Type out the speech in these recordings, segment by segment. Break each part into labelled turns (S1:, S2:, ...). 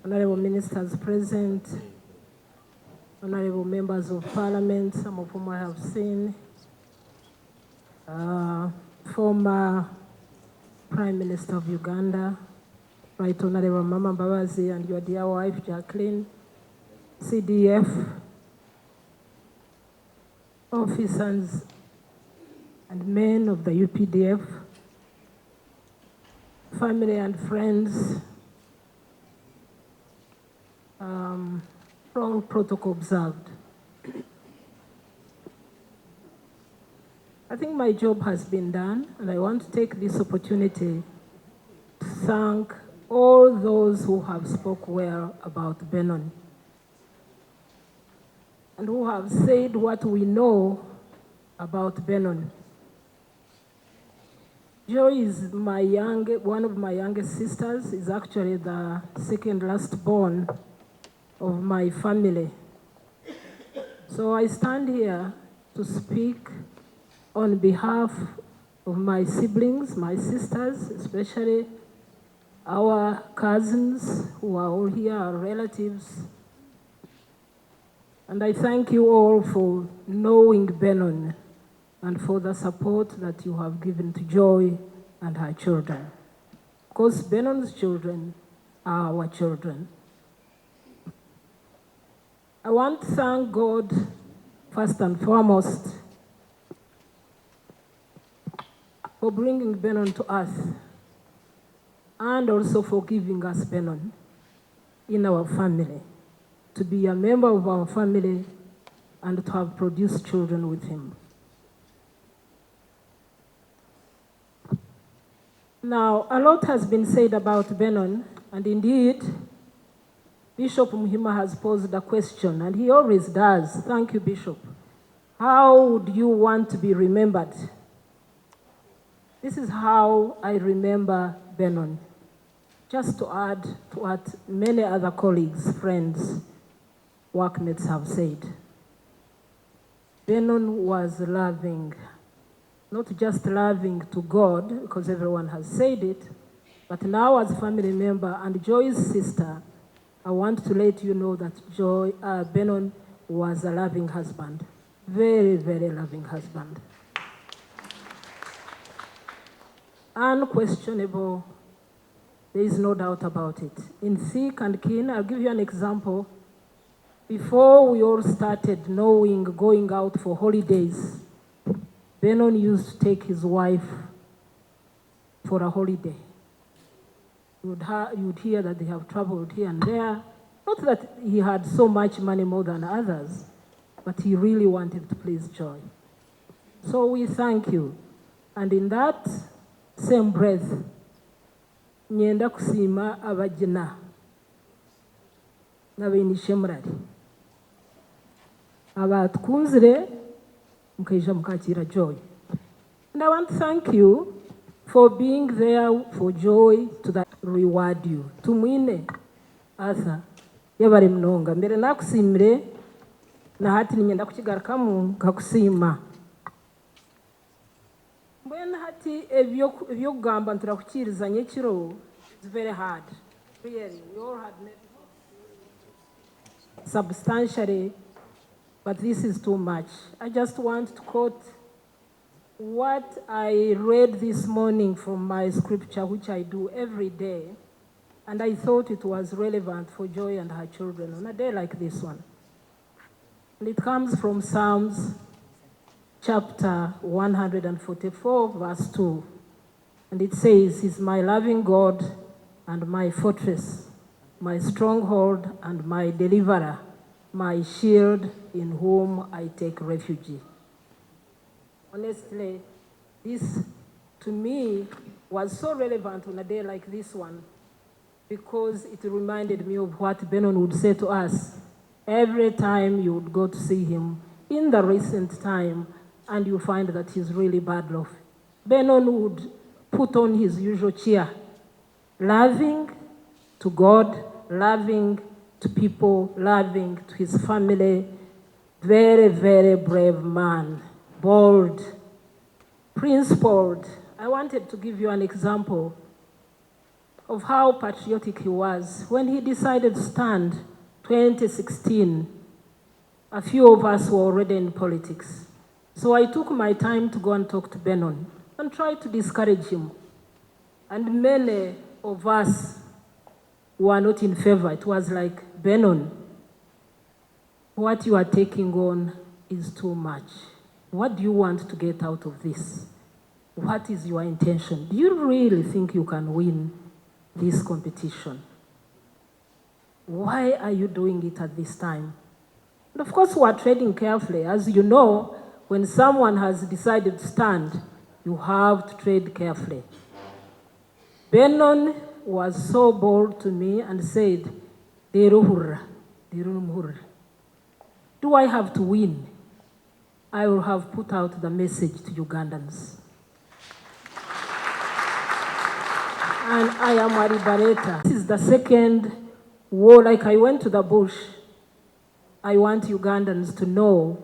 S1: honorable ministers present, honorable members of parliament, some of whom I have seen, former Prime Minister of Uganda, Right Honorable Mama Mbabazi, and your dear wife, Jacqueline, CDF, officers and men of the UPDF, family and friends, all protocol observed. I think my job has been done, and I want to take this opportunity to thank all those who have spoke well about Benon and who have said what we know about Benon. Joy is one of my youngest sisters, is actually the second last born of my family. So I stand here to speak on behalf of my siblings, my sisters, especially our cousins who are all here, our relatives. And I thank you all for knowing Benon and for the support that you have given to Joy and her children. Because Benon's children are our children. I want to thank God first and foremost for bringing Benon to us and also for giving us Benon in our family, to be a member of our family and to have produced children with him. Now, a lot has been said about Benon, and indeed, Bishop Muhima has posed a question, and he always does. Thank you, Bishop. How would you want to be remembered? This is how I remember Benon. Just to add to what many other colleagues, friends, workmates have said. Benon was loving, not just loving to God, because everyone has said it, but now as a family member and Joy's sister, I want to let you know that Benon was a loving husband. Very, very loving husband. Unquestionable. There is no doubt about it. In thick and keen, I'll give you an example. Before we all started knowing, going out for holidays, Benon used to take his wife for a holiday. You would hear that they have traveled here and there. Not that he had so much money more than others, but he really wanted to please Joy. So we thank you. And in that same breath, nyenda kusima abajina n'abenishemurari abatkunzire mukaija mukakira Joy. And I want to thank you for being there for Joy to that reward you. Tumwine asa yabari mnonga mbere nakusimire na hati ninyenda kukigarukamu nkakusima. Mbwena hati ebyo kugamba nturakukirizanya ekiro, it's very hard. Really, we all had met substantially, but this is too much. I just want to quote what I read this morning from my scripture, which I do every day, and I thought it was relevant for Joy and her children on a day like this one. And it comes from Psalms chapter 144, verse 2. And it says, "He's my loving God and my fortress, my stronghold and my deliverer, my shield in whom I take refuge." Honestly, this to me was so relevant on a day like this one because it reminded me of what Benon would say to us every time you would go to see him in the recent time and you find that he's really bad off. Benon would put on his usual cheer, loving to God, loving to people, loving to his family. Very, very brave man, bold, principled. I wanted to give you an example of how patriotic he was. When he decided to stand 2016, a few of us were already in politics. So I took my time to go and talk to Benon and try to discourage him. And many of us were not in favor. It was like, Benon, what you are taking on is too much. What do you want to get out of this? What is your intention? Do you really think you can win this competition? Why are you doing it at this time? And of course, we are treading carefully. As you know, when someone has decided to stand, you have to tread carefully. Benon was so bold to me and said, do I have to win? I will have put out the message to Ugandans. And I am a liberator. This is the second war. Like I went to the bush. I want Ugandans to know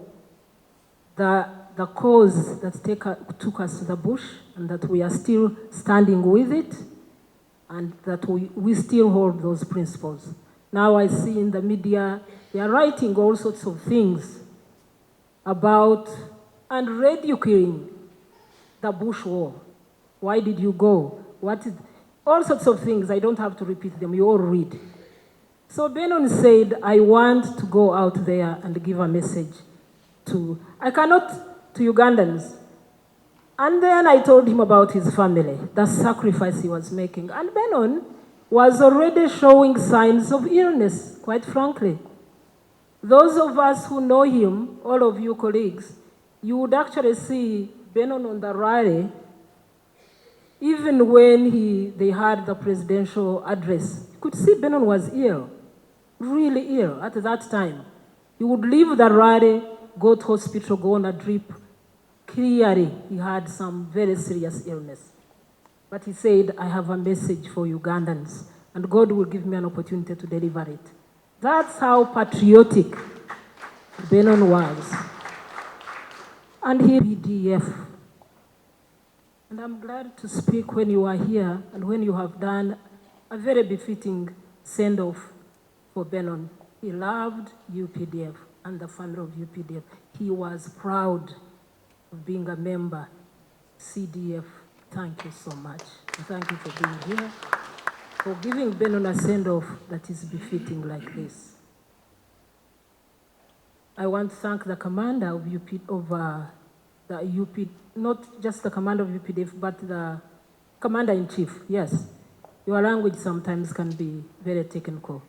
S1: the cause that took us to the bush, and that we are still standing with it, and that we still hold those principles. Now I see in the media, they are writing all sorts of things about and ridiculing the bush war. Why did you go? All sorts of things. I don't have to repeat them. You all read. So Benon said, I want to go out there and give a message to Ugandans. And then I told him about his family, the sacrifice he was making. And Benon was already showing signs of illness, quite frankly. Those of us who know him, all of you colleagues, you would actually see Benon on the rally. Even when they had the presidential address, you could see Benon was ill, really ill at that time. He would leave the rally, go to hospital, go on a drip. Clearly, he had some very serious illness. But he said, I have a message for Ugandans, and God will give me an opportunity to deliver it. That's how patriotic Benon was. And he PDF. And I'm glad to speak when you are here and when you have done a very befitting send-off for Benon. He loved UPDF and the family of UPDF. He was proud of being a member, CDF. Thank you so much. And thank you for being here, for giving Benon a send-off that is befitting like this. I want to thank the commander of the UP, not just the commander of UPDF, but the commander-in-chief, yes. Your language sometimes can be very technical.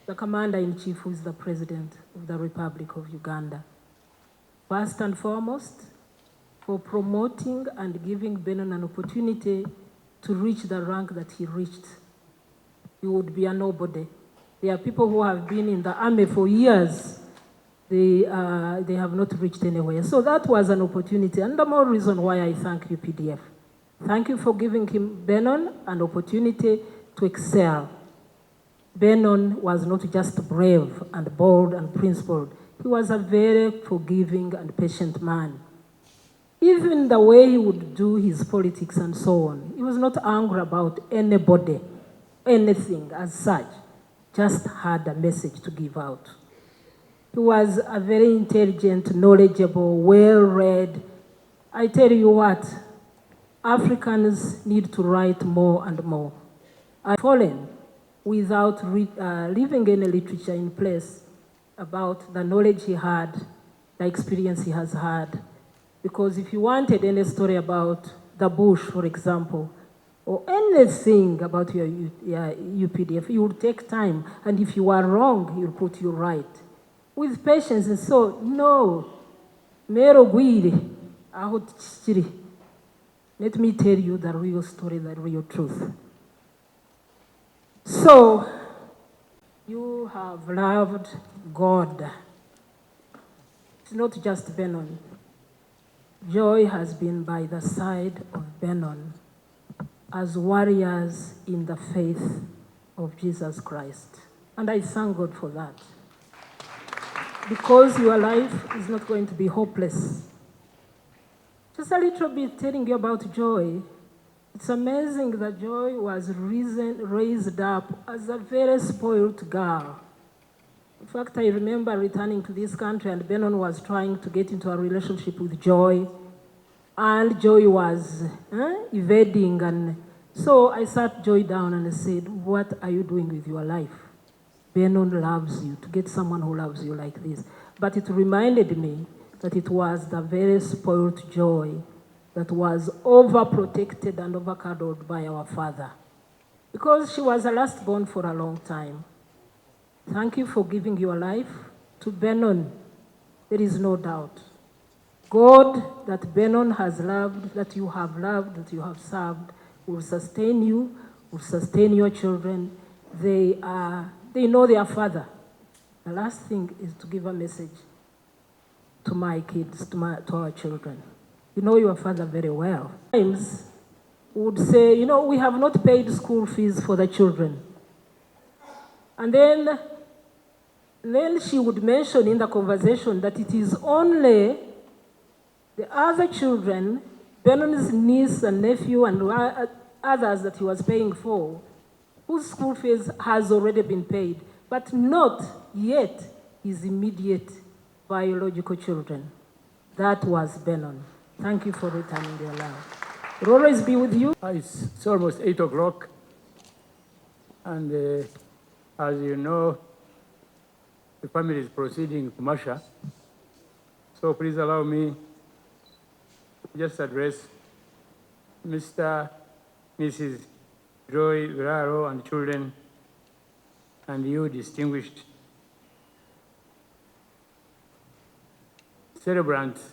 S1: The commander-in-chief, who is the president of the Republic of Uganda. First and foremost, for promoting and giving Benon an opportunity to reach the rank that he reached. He would be a nobody. There are people who have been in the army for years. They have not reached anywhere. So that was an opportunity, and the more reason why I thank UPDF. Thank you for giving Benon an opportunity to excel. Benon was not just brave and bold and principled. He was a very forgiving and patient man. Even the way he would do his politics and so on, he was not angry about anybody, anything as such, just had a message to give out. He was a very intelligent, knowledgeable, well-read. I tell you what, Africans need to write more and more. I've fallen without leaving any literature in place about the knowledge he had, the experience he has had. Because if you wanted any story about the bush, for example, or anything about your UPDF, you would take time. And if you are wrong, he'll put you right. With patience. And so, no. Let me tell you the real story, the real truth. So, you have loved God. It's not just Benon. Joy has been by the side of Benon as warriors in the faith of Jesus Christ. And I thank God for that. Because your life is not going to be hopeless. Just a little bit telling you about Joy. It's amazing that Joy was raised up as a very spoiled girl. In fact, I remember returning to this country and Benon was trying to get into a relationship with Joy, and Joy was evading. And so I sat Joy down and I said, what are you doing with your life? Benon loves you, to get someone who loves you like this. But it reminded me that it was the very spoiled Joy that was overprotected and overcuddled by our father, because she was a last born for a long time. Thank you for giving your life to Benon. There is no doubt. God that Benon has loved, that you have served, will sustain you, will sustain your children. They know their father. The last thing is to give a message to my kids, to our children. You know your father very well. Sometimes would say, you know, we have not paid school fees for the children. And then she would mention in the conversation that it is only the other children, Benon's niece and nephew and others that he was paying for, whose school fees has already been paid, but not yet his immediate biological children. That was Benon. Thank you for returning their love. It will always be with you.
S2: It's almost 8 o'clock, and as you know, the family is proceeding to Masha. So please allow me to just address Mr., Mrs. Joy Biraro and children, and you distinguished celebrants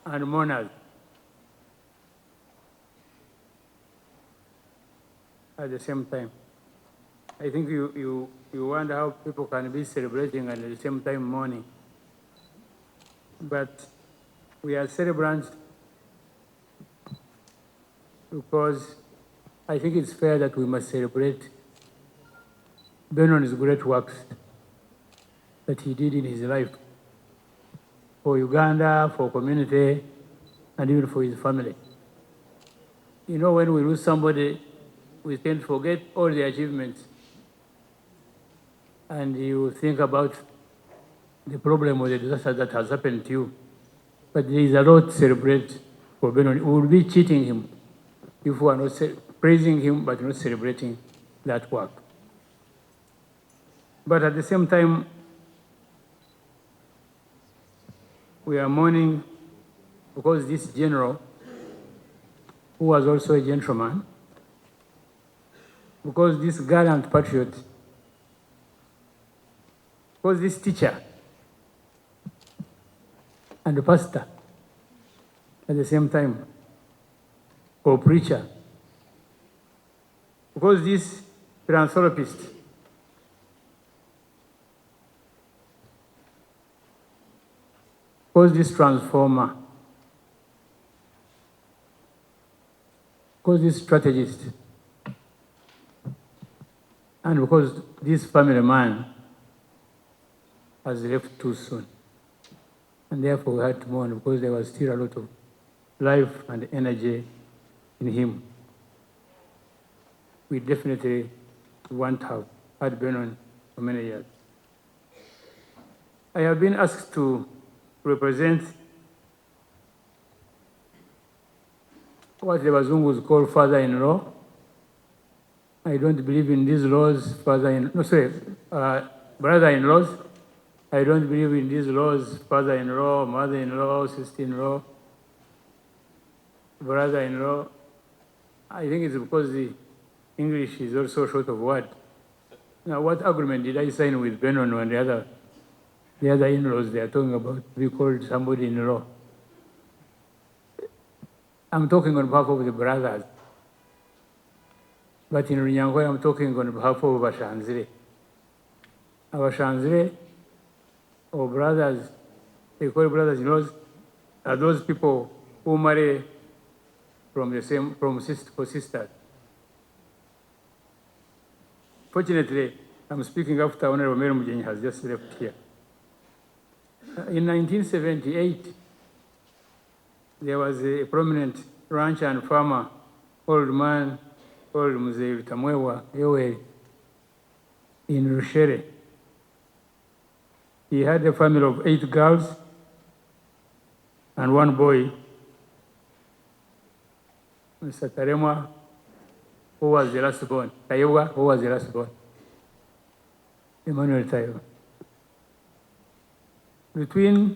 S2: and mourners. At the same time, I think you wonder how people can be celebrating and at the same time mourning. But we are celebrants because I think it's fair that we must celebrate Benon's great works that he did in his life for Uganda, for community, and even for his family. You know, when we lose somebody, we tend to forget all the achievements, and you think about the problem or the disaster that has happened to you. But there is a lot to celebrate for Benon. We will be cheating him if we are not praising him but not celebrating that work. But at the same time, we are mourning because this general, who was also a gentleman, because this gallant patriot, because this teacher and the pastor at the same time, or preacher, because this philanthropist, because this transformer, because this strategist, and because this family man has left too soon. And therefore we had to mourn because there was still a lot of life and energy in him. We definitely want to have had Benon for many years. I have been asked to represent what the Bazungus call father-in-law. I don't believe in these laws, brother-in-laws. I don't believe in these laws, father-in-law, mother-in-law, sister-in-law, brother-in-law. I think it's because the English is also short of word. Now, what agreement did I sign with Benon and the other in-laws they are talking about? We called somebody in-law. I'm talking on behalf of the brothers. But in Runyangoy, I'm talking on behalf of Bashanzire. Our Shanzire, or brothers, they call brothers-in-laws, are those people who marry from sisters. Fortunately, I'm speaking after Honorable Mary Mujeni has just left here. In 1978, there was a prominent ranch and farmer, old man, old Mzee Vitamwewa Yoweri in Rushere. He had a family of 8 girls and 1 boy, Mr. Taremwa, who was the last born, Tayewa, who was the last born, Emmanuel Tayewa. Between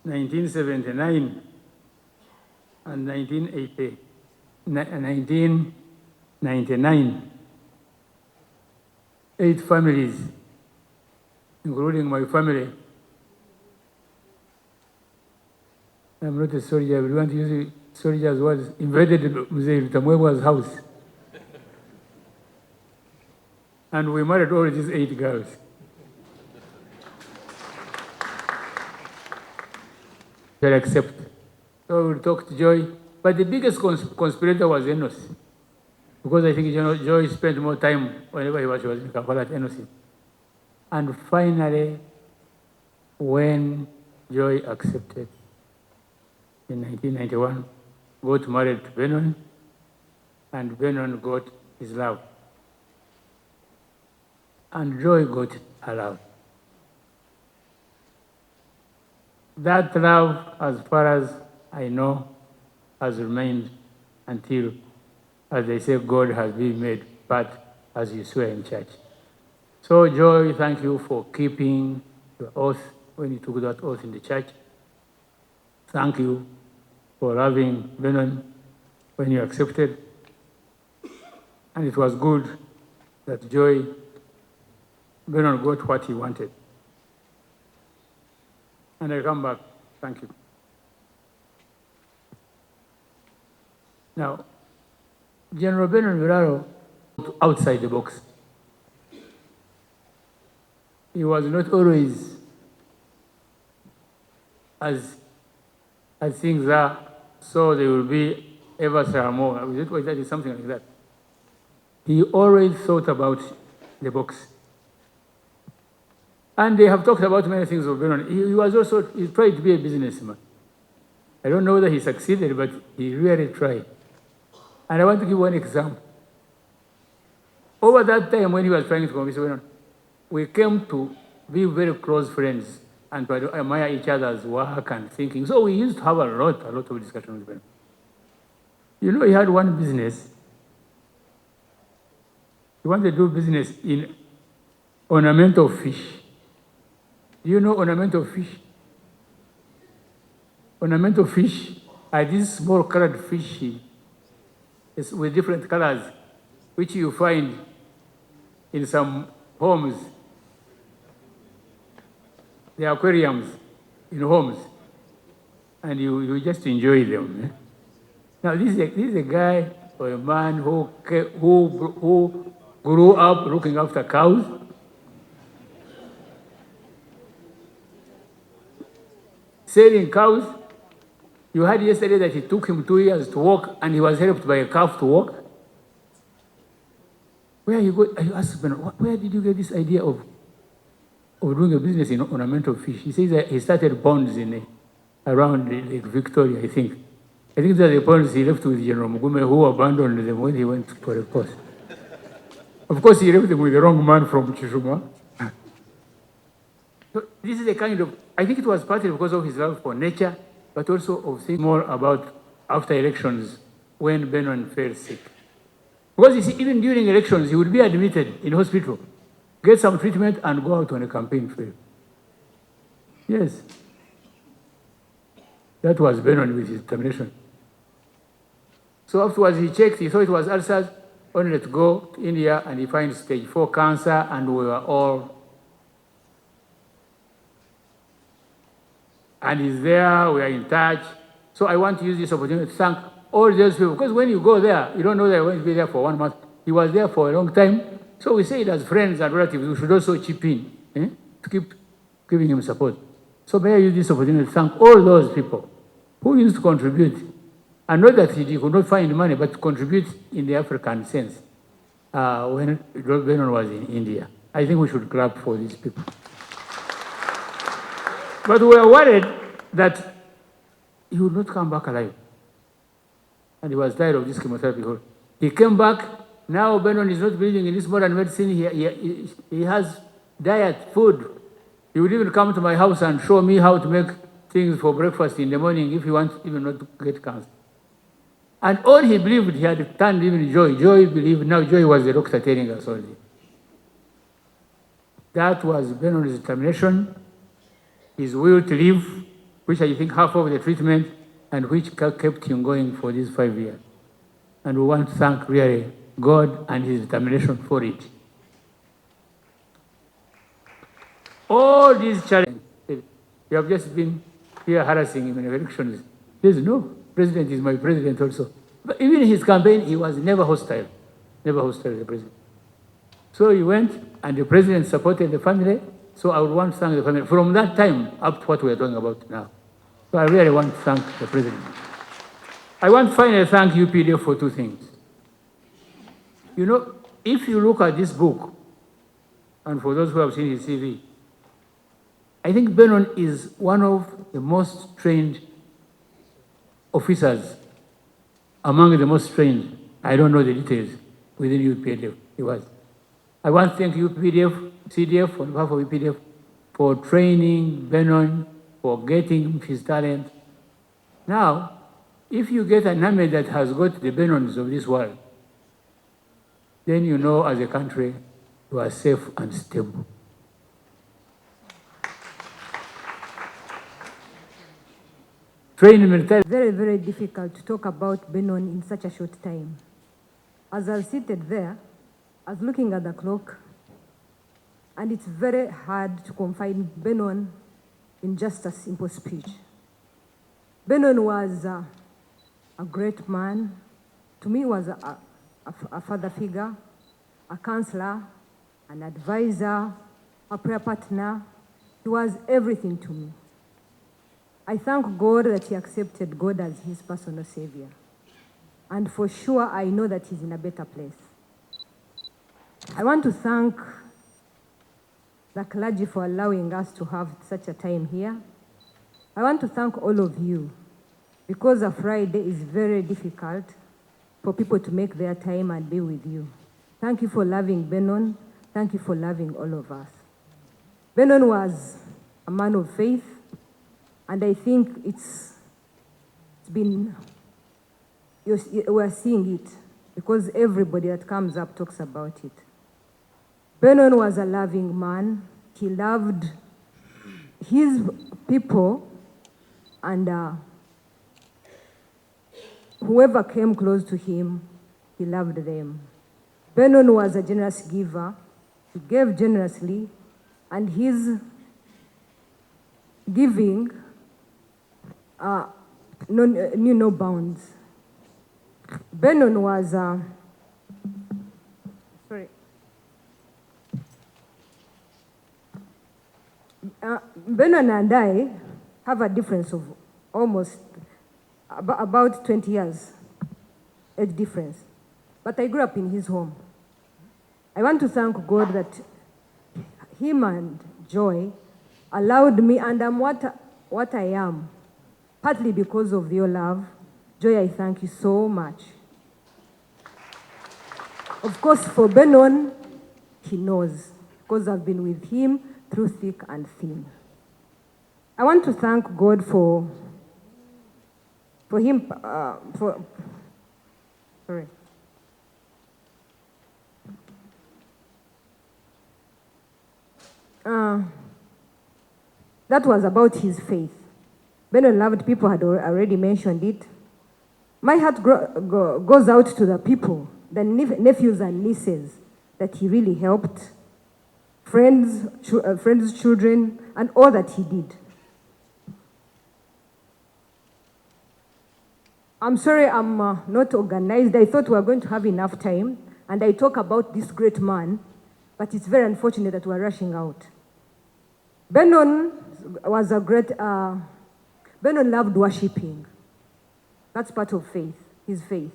S2: 1979 and 1999, 8 families, including my family. I'm not a soldier, but we want to use soldiers' words, invaded Mzee Vitamwewa's house. And we married all these 8 girls. They'll accept. So we'll talk to Joy. But the biggest conspirator was Enos. Because I think Joy spent more time whenever he was in Kampala at Enos. And finally, when Joy accepted in 1991, got married to Benon, and Benon got his love. And Joy got her love. That love, as far as I know, has remained until, as they say, God has been made part, as you swear in church. So, Joy, thank you for keeping your oath when you took that oath in the church. Thank you for loving Benon when you accepted. And it was good that Benon got what he wanted. And I come back. Thank you. Now, General Benon Biraro, outside the box. He was not always as things are, so they will be ever so more. That is something like that. He always thought about the box. And they have talked about many things of Benon. He tried to be a businessman. I don't know whether he succeeded, but he really tried. And I want to give one example. Over that time when he was trying to convince Benon, we came to be very close friends and to admire each other's work and thinking. So we used to have a lot of discussion with Benon. You know, he had one business. He wanted to do business in ornamental fish. Do you know ornamental fish? Ornamental fish are these small colored fish with different colors, which you find in some homes. The aquariums in homes, and you just enjoy them. Eh? Now this is a guy or a man who grew up looking after cows. Selling cows. You heard yesterday that it took him 2 years to walk, and he was helped by a calf to walk. Where you go? You ask him, where did you get this idea of doing a business in ornamental fish? He says that he started ponds around Lake Victoria, I think. I think that the ponds he left with General Mugume, who abandoned them when he went for a course. Of course, he left them with the wrong man from Chishuma. So this is a kind of, I think it was partly because of his love for nature, but also of thinking more about after elections when Benon fell sick. Because you see, even during elections, he would be admitted in hospital, get some treatment, and go out on a campaign trail. Yes. That was Benon with his determination. So afterwards, he checked, he thought it was ulcers, only to go to India, and he finds stage 4 cancer, and we were all. And he's there, we are in touch. So I want to use this opportunity to thank all those people, because when you go there, you don't know they're going to be there for 1 month. He was there for a long time. So we say it as friends and relatives, we should also chip in to keep giving him support. So may I use this opportunity to thank all those people who used to contribute. And not that he could not find money, but to contribute in the African sense when Benon was in India. I think we should clap for these people. But we were worried that he would not come back alive. and he was tired of this chemotherapy. He came back. Now Benon is not believing in this modern medicine. He has diet, food. He would even come to my house and show me how to make things for breakfast in the morning if he wants even not to get cancer. And all he believed, he had turned even Joy. Joy believed, now Joy was the doctor telling us all this. That was Benon's determination, his will to live, which I think half of the treatment, and which kept him going for these 5 years. And we want to thank really God and his determination for it. All these challenges, you have just been here harassing him in elections. There's no president is my president also. But even in his campaign, he was never hostile to the president. So he went, and the president supported the family. So I would want to thank the family from that time up to what we are talking about now. So I really want to thank the president. I want to finally thank UPDF for 2 things. You know, if you look at this book, and for those who have seen his CV, I think Benon is one of the most trained officers, among the most trained. I don't know the details within UPDF. He was. I want to thank UPDF, CDF, on behalf of UPDF, for training Benon, for getting his talent. Now, if you get an army that has got the Benons of this world, then you know as a country you are safe and stable. Training military.
S3: Very, very difficult to talk about Benon in such a short time. As I was seated there, I was looking at the clock, and it's very hard to confine Benon in just a simple speech. Benon was a great man. To me, he was a father figure, a counselor, an advisor, a prayer partner. He was everything to me. I thank God that he accepted God as his personal savior. And for sure, I know that he's in a better place. I want to thank the clergy for allowing us to have such a time here. I want to thank all of you, because a Friday is very difficult for people to make their time and be with you. Thank you for loving Benon. Thank you for loving all of us. Benon was a man of faith, and I think it's been, we're seeing it, because everybody that comes up talks about it. Benon was a loving man. He loved his people, and whoever came close to him, he loved them. Benon was a generous giver. He gave generously, and his giving knew no bounds. Benon was Benon and I have a difference of almost about 20 years, age difference. But I grew up in his home. I want to thank God that him and Joy allowed me, and I'm what I am, partly because of your love. Joy, I thank you so much. Of course, for Benon, he knows, because I've been with him through thick and thin. I want to thank God for him, that was about his faith. Benon loved people, had already mentioned it. My heart goes out to the people, the nephews and nieces that he really helped, friends, children, and all that he did. I'm sorry I'm not organized. I thought we were going to have enough time, and I talk about this great man, but it's very unfortunate that we're rushing out. Benon was a great, Benon loved worshiping. That's part of faith, his faith.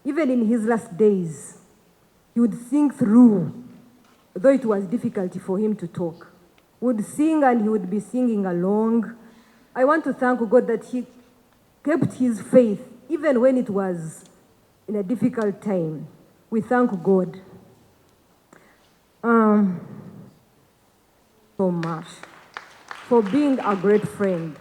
S3: Even in his last days, he would sing through, though it was difficult for him to talk. He would sing, and he would be singing along. I want to thank God that he kept his faith, even when it was in a difficult time. We thank God so much for being a great friend.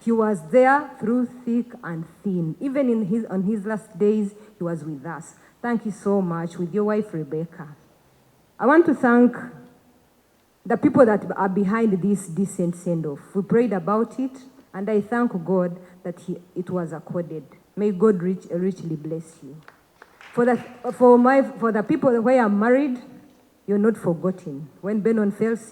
S3: He was there through thick and thin. Even on his last days, he was with us. Thank you so much, with your wife, Rebecca. I want to thank the people that are behind this decent send-off. We prayed about it, and I thank God that it was accorded. May God richly bless you. For the people who are married, you're not forgotten. When Benon fell sick,